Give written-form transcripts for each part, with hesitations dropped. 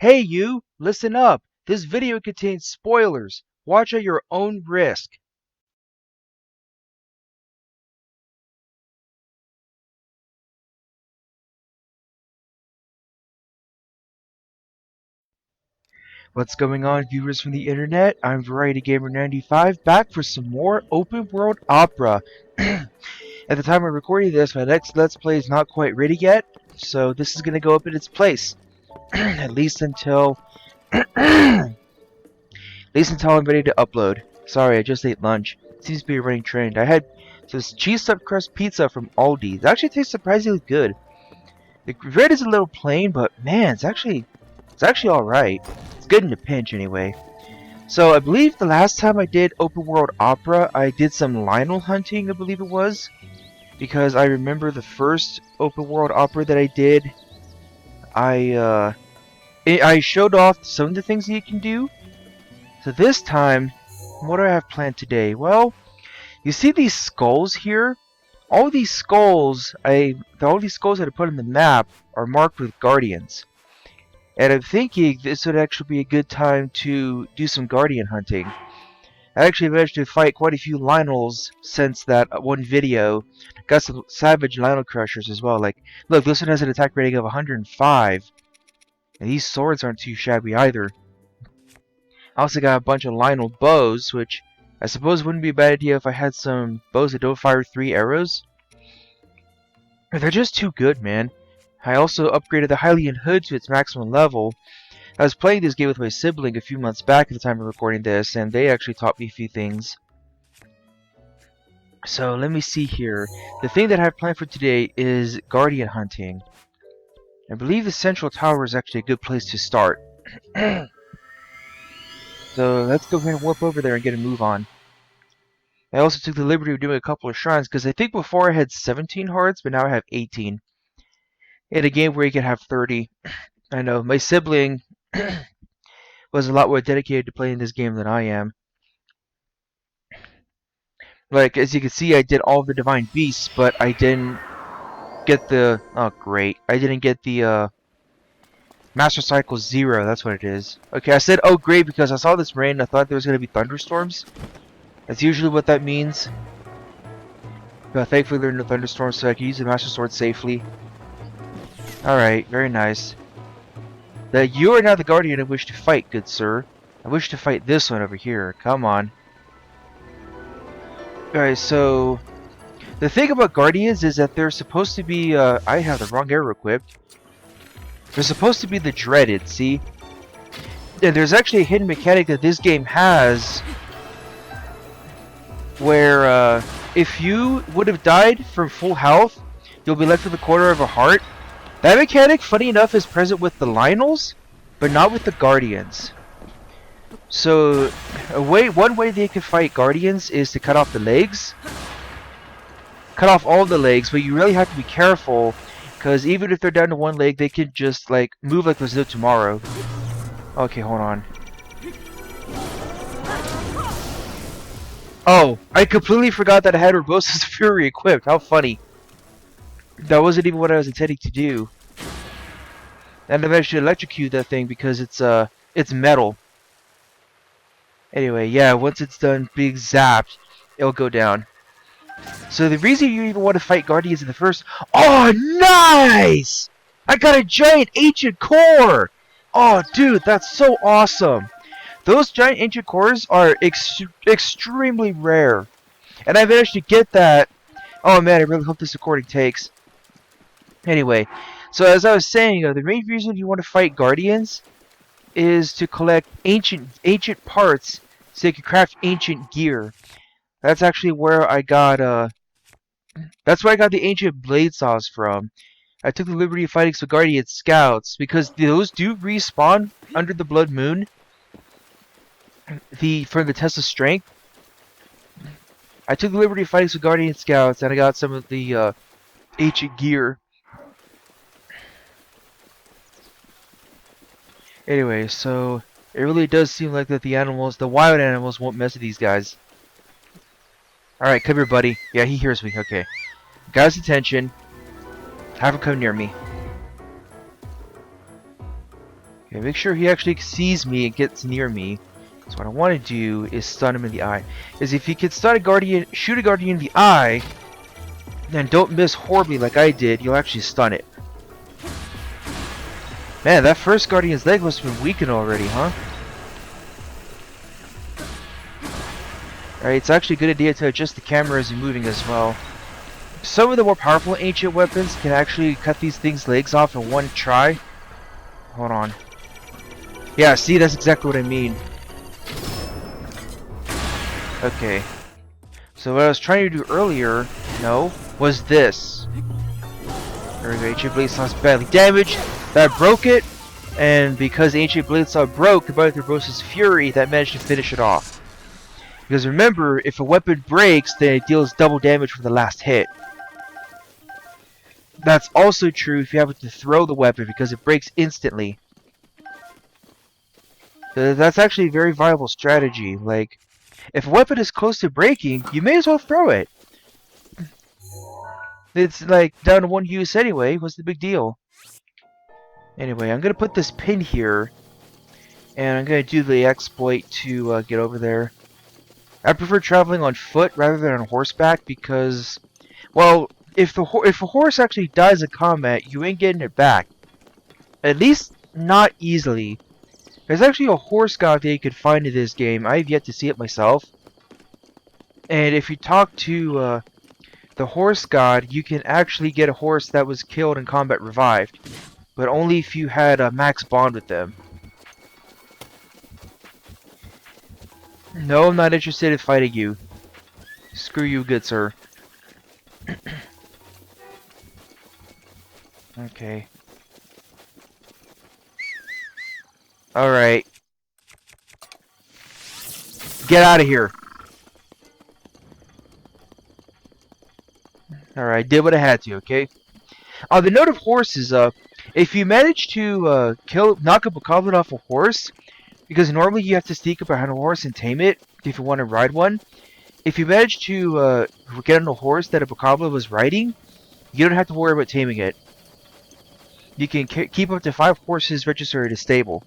Hey you, listen up. This video contains spoilers. Watch at your own risk. What's going on, viewers from the internet? I'm Variety Gamer 95, back for some more open world opera. At the time of recording this, my next Let's Play is not quite ready yet, so this is gonna go up in its place. At least until at least until I'm ready to upload. Sorry, I just ate lunch. Seems to be a running trend. I had this cheese stuffed crust pizza from Aldi. It actually tastes surprisingly good. The bread is a little plain, but man, it's actually all right. It's good in a pinch, anyway. So I believe the last time I did open world opera, I did some Lionel hunting. I believe it was, because I remember the first open world opera that I did. I showed off some of the things that you can do. So this time, what do I have planned today? Well, you see these skulls here? All these skulls that I put on the map are marked with guardians. And I'm thinking this would actually be a good time to do some guardian hunting. I actually managed to fight quite a few Lionels since that one video. Got some savage Lionel crushers as well. Like, look, this one has an attack rating of 105. And these swords aren't too shabby either. I also got a bunch of Lionel bows, which I suppose wouldn't be a bad idea if I had some bows that don't fire 3 arrows. They're just too good, man. I also upgraded the Hylian hood to its maximum level. I was playing this game with my sibling a few months back at the time of recording this, and they actually taught me a few things. So let me see here. The thing that I have planned for today is guardian hunting. I believe the central tower is actually a good place to start. So let's go ahead and warp over there and get a move on. I also took the liberty of doing a couple of shrines, because I think before I had 17 hearts, but now I have 18. In a game where you can have 30. I know, my sibling was a lot more dedicated to playing this game than I am. Like, as you can see, I did all of the Divine Beasts, but I didn't get the... Oh, great. I didn't get the, Master Cycle 0, that's what it is. Okay, I said, oh, great, because I saw this rain and I thought there was going to be thunderstorms. That's usually what that means. But thankfully there are no thunderstorms, so I can use the Master Sword safely. Alright, very nice. That you are now the Guardian I wish to fight, good sir. I wish to fight this one over here. Come on. Alright, so... The thing about Guardians is that they're supposed to be, I have the wrong arrow equipped. They're supposed to be the dreaded, see? And there's actually a hidden mechanic that this game has where, if you would have died from full health, you'll be left with a quarter of a heart. That mechanic, funny enough, is present with the Lionels, but not with the Guardians. So, one way they can fight Guardians is to cut off the legs. Cut off all the legs, but you really have to be careful, because even if they're down to one leg, they can just, like, move like there's no tomorrow. Okay, hold on. Oh, I completely forgot that I had Urbosa's Fury equipped. How funny. That wasn't even what I was intending to do. And I managed to electrocute that thing because it's metal. Anyway, yeah, once it's done being zapped, it'll go down. So the reason you even want to fight Guardians in the first... Oh, nice! I got a giant ancient core! Oh, dude, that's so awesome! Those giant ancient cores are extremely rare. And I managed to get that... Oh man, I really hope this recording takes. Anyway, so as I was saying, the main reason you want to fight Guardians is to collect ancient parts so you can craft ancient gear. That's actually where I got, that's where I got the ancient blade saws from. I took the liberty of fighting some Guardian scouts, because those do respawn under the Blood Moon. For the test of strength. I took the liberty of fighting some Guardian scouts, and I got some of the, ancient gear. Anyway, so it really does seem like that the wild animals won't mess with these guys. Alright, come here, buddy. Yeah, he hears me. Okay. Got his attention. Have him come near me. Okay, make sure he actually sees me and gets near me. So what I want to do is stun him in the eye. Is if you can stun a guardian, shoot a guardian in the eye, then don't miss horribly like I did, you'll actually stun it. Man, that first guardian's leg must have been weakened already, huh? Alright, it's actually a good idea to adjust the camera as you're moving as well. Some of the more powerful ancient weapons can actually cut these things' legs off in one try. Hold on. Yeah, see, that's exactly what I mean. Okay. So what I was trying to do earlier, was this. There we go, Ancient Blade Saw's badly damaged. That broke it, and because Ancient Blade Saw broke, combined with Urbosa's Fury, that managed to finish it off. Because remember, if a weapon breaks, then it deals double damage from the last hit. That's also true if you happen to throw the weapon, because it breaks instantly. That's actually a very viable strategy. Like, if a weapon is close to breaking, you may as well throw it. It's like down to one use anyway. What's the big deal? Anyway, I'm gonna put this pin here, and I'm gonna do the exploit to get over there. I prefer traveling on foot rather than on horseback because, well, if a horse actually dies in combat, you ain't getting it back. At least not easily. There's actually a horse god that you could find in this game. I have yet to see it myself. And if you talk to the horse god, you can actually get a horse that was killed in combat revived. But only if you had a max bond with them. No, I'm not interested in fighting you. Screw you, good sir. Okay. Alright. Get out of here. Alright, did what I had to, okay? On the note of horses, if you manage to knock up a goblin off a horse, because normally you have to sneak up behind a horse and tame it if you want to ride one. If you manage to get on a horse that a bokoblin was riding, you don't have to worry about taming it. You can keep up to 5 horses registered at a stable.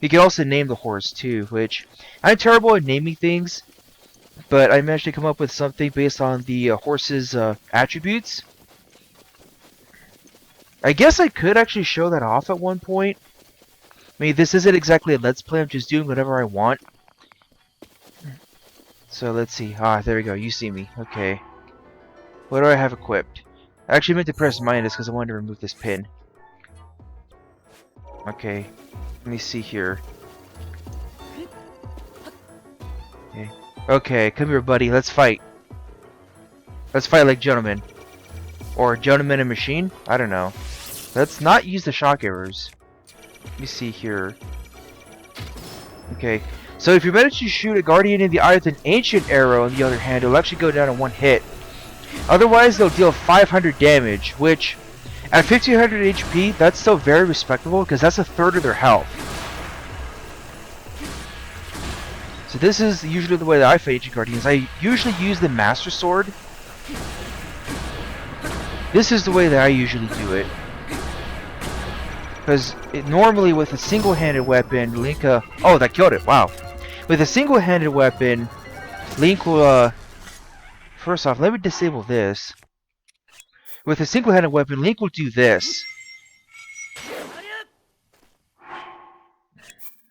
You can also name the horse too, which I'm terrible at naming things, but I managed to come up with something based on the horse's attributes. I guess I could actually show that off at one point. I mean, this isn't exactly a Let's Play, I'm just doing whatever I want. So let's see. Ah, there we go, you see me. Okay. What do I have equipped? I actually meant to press minus because I wanted to remove this pin. Okay. Let me see here. Okay. Okay, come here, buddy. Let's fight. Let's fight like gentlemen. Or gentlemen and machine? I don't know. Let's not use the shock arrows. Let me see here. Okay. So if you manage to shoot a guardian in the eye with an ancient arrow, on the other hand, it'll actually go down in one hit. Otherwise, they'll deal 500 damage, which, at 1500 HP, that's still very respectable, because that's a third of their health. So this is usually the way that I fight ancient guardians. I usually use the Master Sword. This is the way that I usually do it. Because normally with a single-handed weapon, Link, oh, that killed it, wow. With a single-handed weapon, Link will, first off, let me disable this. With a single-handed weapon, Link will do this.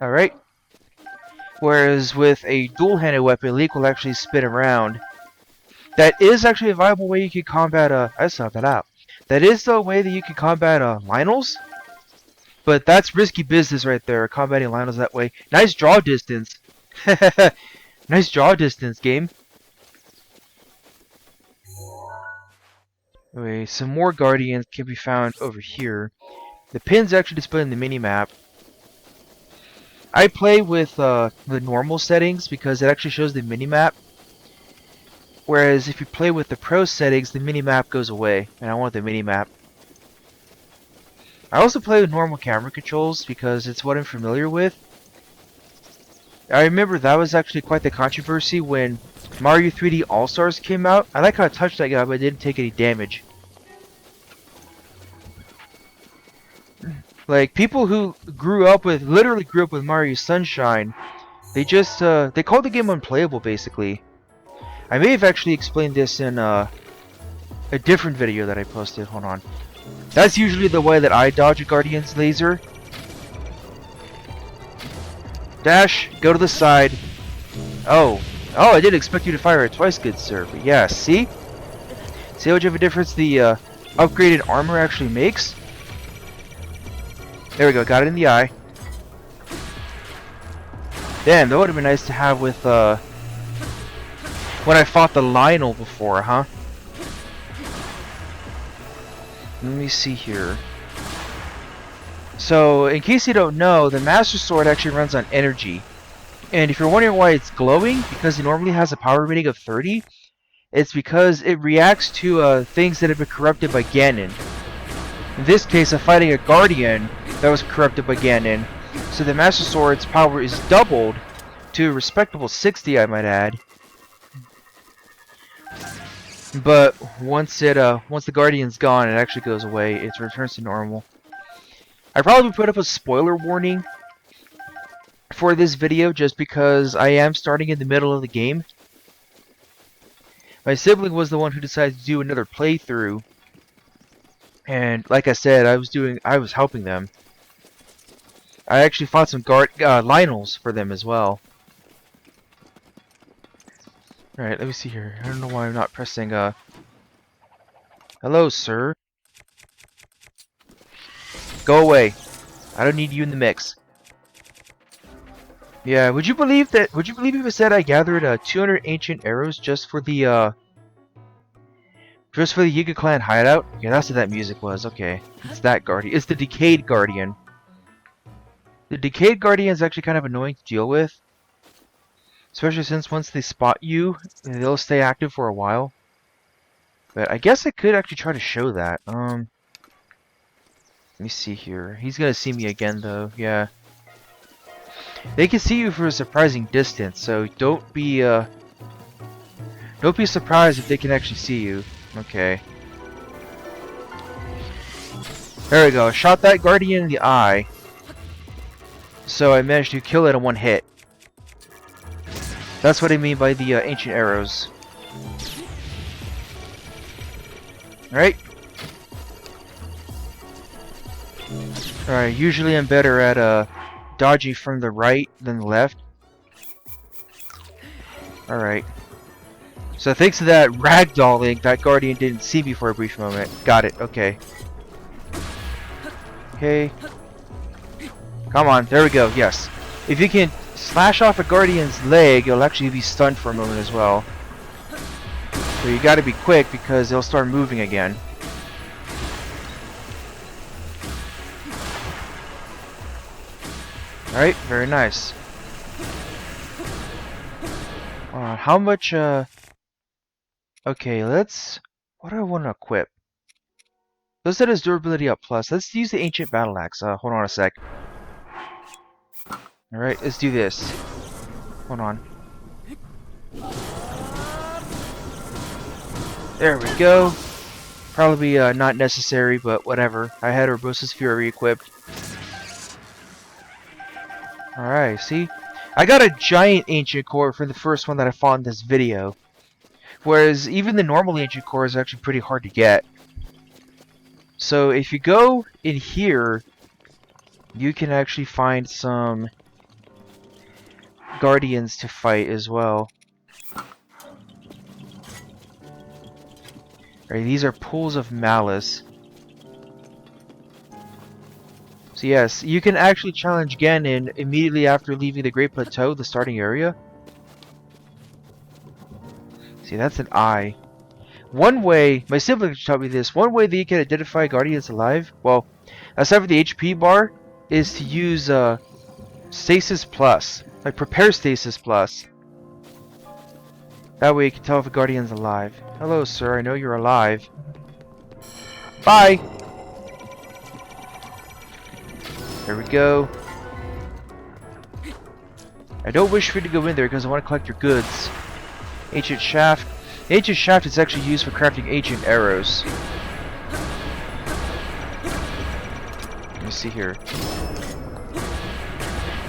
Alright. Whereas with a dual-handed weapon, Link will actually spin around. That is actually a viable way you can combat, I just thought that out. That is the way that you can combat, Lynels. But that's risky business right there, combating Lynels that way. Nice draw distance. Nice draw distance, game. Okay, some more guardians can be found over here. The pin's actually displayed in the minimap. I play with the normal settings because it actually shows the minimap. Whereas if you play with the pro settings, the minimap goes away, and I want the minimap. I also play with normal camera controls because it's what I'm familiar with. I remember that was actually quite the controversy when Mario 3D All-Stars came out. I like how I touched that guy, but I didn't take any damage. Like, people who literally grew up with Mario Sunshine, they just, they called the game unplayable, basically. I may have actually explained this in, a different video that I posted. Hold on. That's usually the way that I dodge a Guardian's laser. Dash, go to the side. Oh, I didn't expect you to fire it twice, good sir. But yeah, see? See how much of a difference the upgraded armor actually makes? There we go, got it in the eye. Damn, that would have been nice to have with when I fought the Lionel before, huh? Let me see here. So, in case you don't know, the Master Sword actually runs on energy. And if you're wondering why it's glowing, because it normally has a power rating of 30, it's because it reacts to things that have been corrupted by Ganon. In this case, I'm fighting a Guardian that was corrupted by Ganon. So the Master Sword's power is doubled to a respectable 60, I might add. But once the Guardian's gone, it actually goes away. It returns to normal. I probably put up a spoiler warning for this video just because I am starting in the middle of the game. My sibling was the one who decided to do another playthrough, and like I said, I was helping them. I actually fought some Lionels for them as well. Alright, let me see here. I don't know why I'm not pressing hello, sir. Go away. I don't need you in the mix. Yeah, would you believe if I said I gathered 200 ancient arrows just for the Yiga Clan hideout? Yeah, that's what that music was. Okay. It's that Guardian. It's the Decayed Guardian. The Decayed Guardian is actually kind of annoying to deal with. Especially since once they spot you, they'll stay active for a while. But I guess I could actually try to show that. Let me see here. He's gonna see me again though, yeah. They can see you for a surprising distance, so don't be surprised if they can actually see you. Okay. There we go. Shot that Guardian in the eye. So I managed to kill it in one hit. That's what I mean by the ancient arrows. Alright. Alright, usually I'm better at dodging from the right than the left. Alright. So thanks to that ragdolling, that Guardian didn't see me for a brief moment. Got it, okay. Okay. Come on, there we go, yes. If you can slash off a Guardian's leg, it'll actually be stunned for a moment as well. So you gotta be quick because they'll start moving again. Alright, very nice. How much, okay, what do I want to equip? Those that has durability up plus. Let's use the Ancient Battle Axe. Hold on a sec. Alright, let's do this. Hold on. There we go. Probably not necessary, but whatever. I had Urbosa's Fury equipped. Alright, see? I got a giant Ancient Core for the first one that I fought in this video. Whereas even the normal Ancient Core is actually pretty hard to get. So if you go in here, you can actually find some Guardians to fight as well. Alright, these are Pools of Malice. So yes, you can actually challenge Ganon immediately after leaving the Great Plateau, the starting area. See, that's an eye. One way, my siblings taught me this, one way that you can identify Guardians alive, well, aside from the HP bar, is to use Stasis Plus. Like, prepare Stasis Plus. That way you can tell if a Guardian's alive. Hello, sir, I know you're alive. Bye! There we go. I don't wish for you to go in there because I want to collect your goods. Ancient Shaft. The Ancient Shaft is actually used for crafting ancient arrows. Let me see here.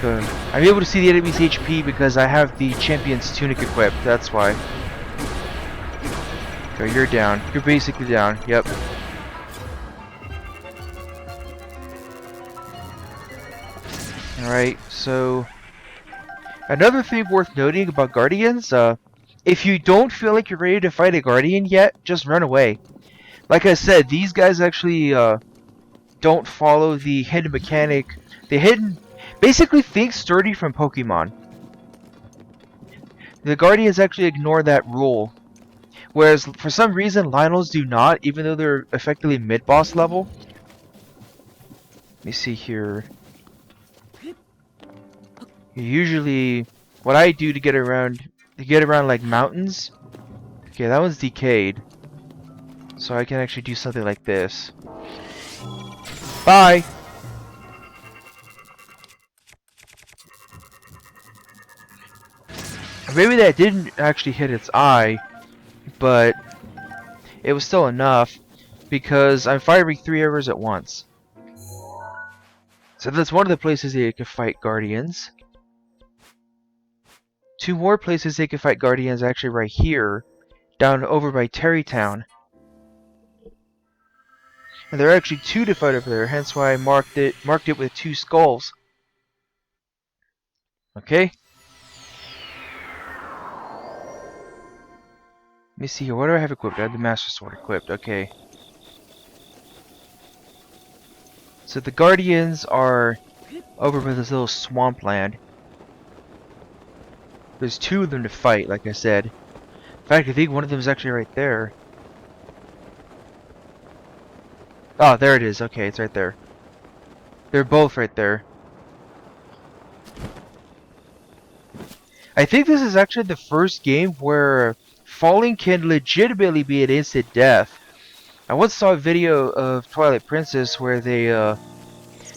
Good. I'm able to see the enemy's HP because I have the champion's tunic equipped. That's why. Okay, you're down. You're basically down. Yep. Alright, so another thing worth noting about Guardians, if you don't feel like you're ready to fight a Guardian yet, just run away. Like I said, these guys actually don't follow the hidden mechanic. The hidden... Basically, think Sturdy from Pokemon. The Guardians actually ignore that rule. Whereas, for some reason, Lionels do not, even though they're effectively mid-boss level. Let me see here. Usually, what I do to get around like mountains. Okay, that one's decayed. So I can actually do something like this. Bye! Maybe that didn't actually hit its eye, but it was still enough because I'm firing 3 arrows at once. So that's one of the places that you can fight Guardians. 2 more places they can fight Guardians actually right here, down over by Terrytown. And there are actually 2 to fight over there, hence why I marked it with 2 skulls. Okay. Let me see here. What do I have equipped? I have the Master Sword equipped. Okay. So the Guardians are over by this little swampland. There's 2 of them to fight, like I said. In fact, I think one of them is actually right there. Oh, there it is. Okay, it's right there. They're both right there. I think this is actually the first game where falling can legitimately be an instant death. I once saw a video of Twilight Princess where they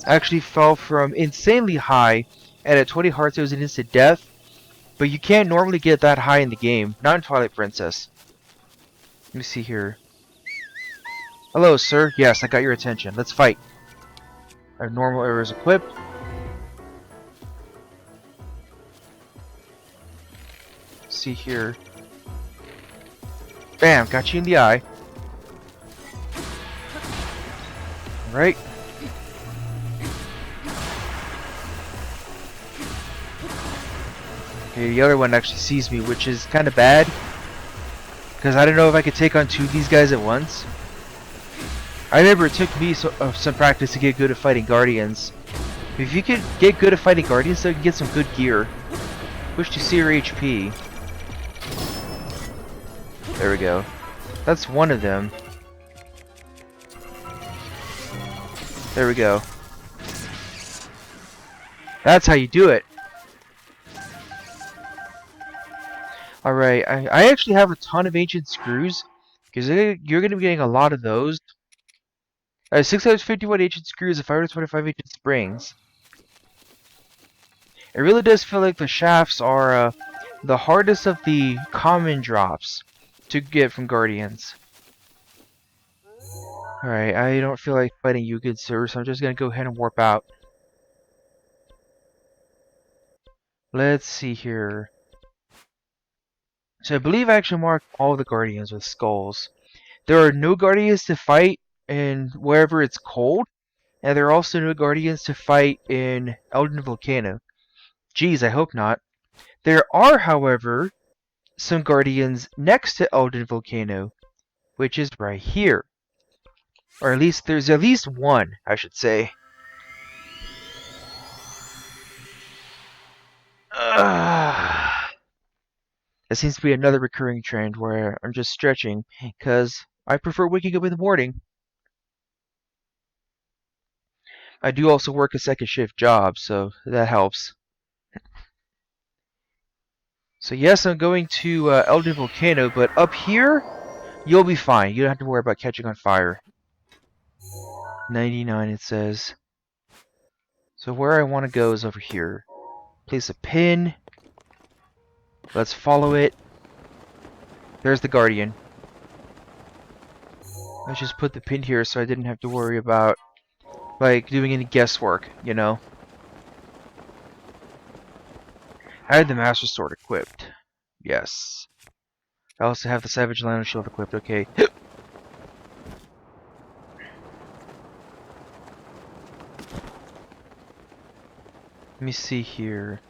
actually fell from insanely high, and at 20 hearts it was an instant death. But you can't normally get that high in the game, not in Twilight Princess. Let me see here. Hello, sir. Yes, I got your attention. Let's fight. I have normal arrows equipped. Let's see here. Bam! Got you in the eye. Alright. Okay, the other one actually sees me, which is kind of bad. Because I don't know if I could take on 2 of these guys at once. I remember it took me some practice to get good at fighting Guardians. If you could get good at fighting Guardians, so you can get some good gear. Push to see your HP. There we go. That's one of them. There we go. That's how you do it. Alright, I actually have a ton of ancient screws. Because you're going to be getting a lot of those. 651 ancient screws and 525 ancient springs. It really does feel like the shafts are the hardest of the common drops to get from Guardians. Alright, I don't feel like fighting you, good sir, so I'm just going to go ahead and warp out. Let's see here. So I believe I actually marked all the Guardians with skulls. There are no Guardians to fight in wherever it's cold, and there are also no Guardians to fight in Elden Volcano. Geez, I hope not. There are, however, some Guardians next to Elden Volcano, which is right here. Or at least, there's at least one, I should say. That seems to be another recurring trend where I'm just stretching, because I prefer waking up in the morning. I do also work a second shift job, so that helps. So yes, I'm going to Elden Volcano, but up here, you'll be fine. You don't have to worry about catching on fire. 99 it says. So where I want to go is over here. Place a pin. Let's follow it. There's the Guardian. Let's just put the pin here so I didn't have to worry about like doing any guesswork, you know. I had the Master Sword equipped. Yes. I also have the Savage Lion Shield equipped. Okay. Let me see here.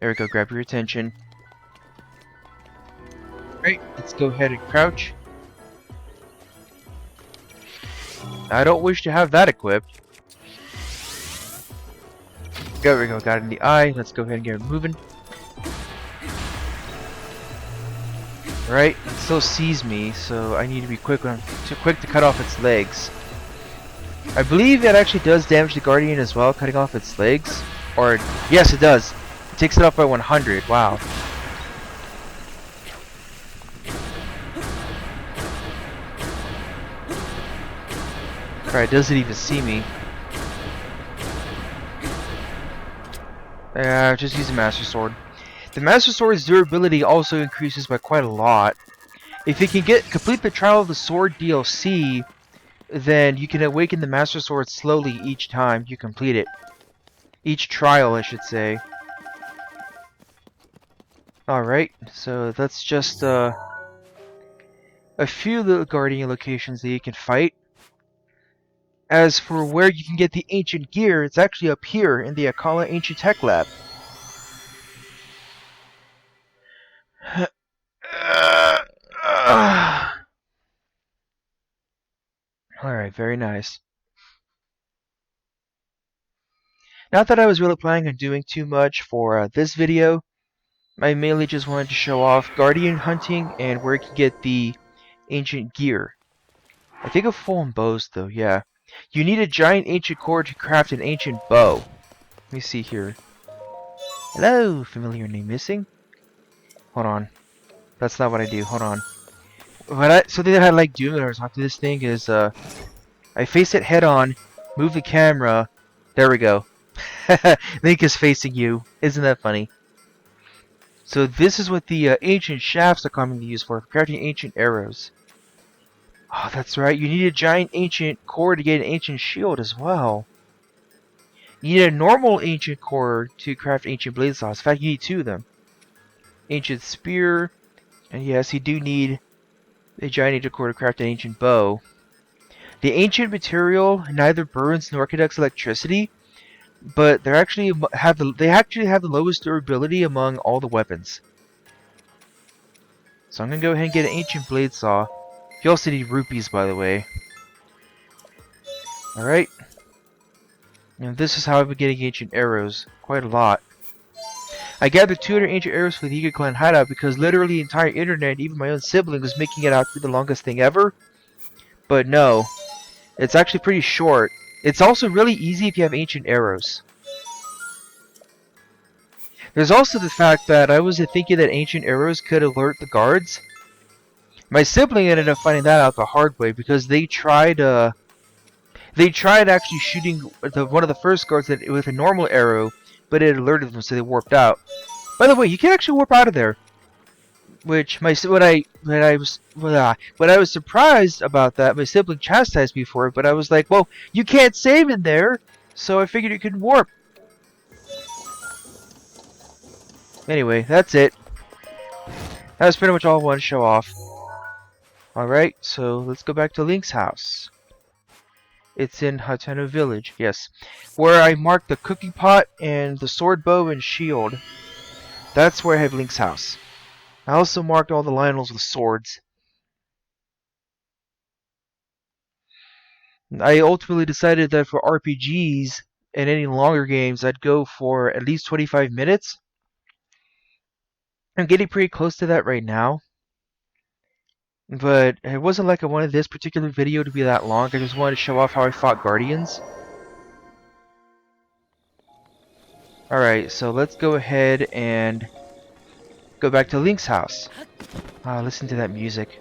There we go. Grab your attention. Alright, let's go ahead and crouch. I don't wish to have that equipped. There we go. Got it in the eye. Let's go ahead and get it moving. Alright, it still sees me, so I need to be quick to cut off its legs. I believe it actually does damage the Guardian as well, cutting off its legs. Or, yes, it does. It takes it off by 100. Wow. Alright, doesn't even see me. Just use the Master Sword. The Master Sword's durability also increases by quite a lot. If you can complete the Trial of the Sword DLC, then you can awaken the Master Sword slowly each time you complete it. Each trial, I should say. Alright, so that's just a few little Guardian locations that you can fight. As for where you can get the ancient gear, it's actually up here in the Akala Ancient Tech Lab. Alright, very nice. Not that I was really planning on doing too much for this video. I mainly just wanted to show off Guardian hunting and where you can get the ancient gear. I think of full bows though, yeah. You need a giant ancient cord to craft an ancient bow. Let me see here. Hello, familiar name missing? Hold on. That's not what I do, hold on. Something that I like doing when I was talking to this thing is, I face it head on, move the camera, there we go. Link is facing you. Isn't that funny? So this is what the ancient shafts are commonly used for crafting ancient arrows. Oh, that's right. You need a giant ancient core to get an ancient shield as well. You need a normal ancient core to craft ancient blade saws. In fact, you need two of them. Ancient spear, and yes, you do need a giant ancient core to craft an ancient bow. The ancient material neither burns nor conducts electricity, but they actually have the lowest durability among all the weapons. So I'm gonna go ahead and get an ancient blade saw. You also need rupees, by the way. Alright. And this is how I've been getting ancient arrows. Quite a lot. I gathered 200 ancient arrows for the Eager Clan hideout because literally the entire internet, even my own sibling, was making it out to be the longest thing ever. But no. It's actually pretty short. It's also really easy if you have ancient arrows. There's also the fact that I was thinking that ancient arrows could alert the guards. My sibling ended up finding that out the hard way because they tried actually shooting one of the first guards with a normal arrow, but it alerted them, so they warped out. By the way, you can actually warp out of there. Which when I was surprised about that, my sibling chastised me for it, but I was like, well, you can't save in there, so I figured you could warp. Anyway, that's it. That was pretty much all I wanted to show off. Alright, so let's go back to Link's house. It's in Hateno Village, yes. Where I marked the cooking pot and the sword bow and shield. That's where I have Link's house. I also marked all the Lionels with swords. I ultimately decided that for RPGs and any longer games, I'd go for at least 25 minutes. I'm getting pretty close to that right now. But it wasn't like I wanted this particular video to be that long. I just wanted to show off how I fought Guardians. Alright, so let's go ahead and go back to Link's house. Listen to that music.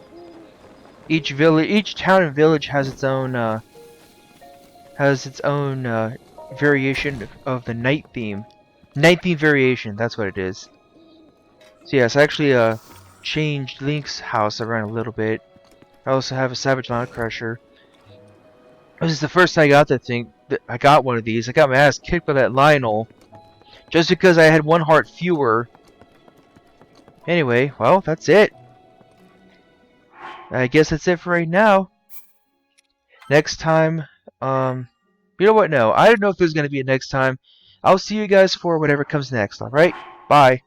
Each town and village has its own variation of the night theme. Night theme variation, that's what it is. So yes, I actually changed Link's house around a little bit. I also have a Savage Land Crusher. This is the first time I got that thing. I got one of these. I got my ass kicked by that Lionel just because I had one heart fewer. Anyway, well, that's it. I guess that's it for right now. Next time, you know what? No, I don't know if there's gonna be a next time. I'll see you guys for whatever comes next. All right, bye.